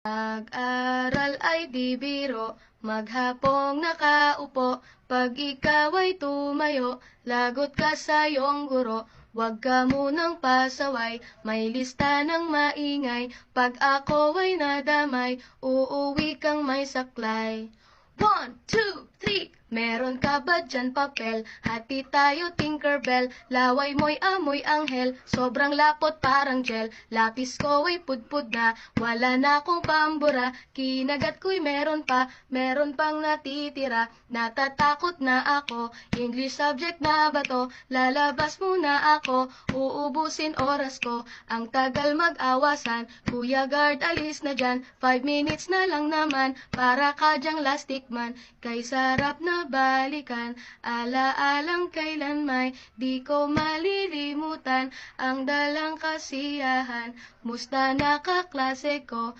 Pag-aral ay di biro, maghapong nakaupo, pag ikaw ay tumayo, lagot ka sa iyong guro. Huwag ka munang pasaway, may lista ng maingay, pag ako ay nadamay, uuwi kang may saklay. 1, 2, 3, meron ka ba dyan papel? Hati tayo Tinkerbell, laway mo'y amoy anghel, sobrang lapot parang gel, lapis ko ay pudpud na, wala na akong pambura, kinagat ko'y meron pang natitira, natatakot na ako, English subject na ba to? Lalabas muna ako, uubusin oras ko, ang tagal mag-awasan, Kuya Guard alis na dyan, 5 minutes na lang naman, para ka dyang lastic man, kay sarap na balikan, alaalang kailan may di ko malilimutan, ang dalang kasiyahan, musta na kaklase ko,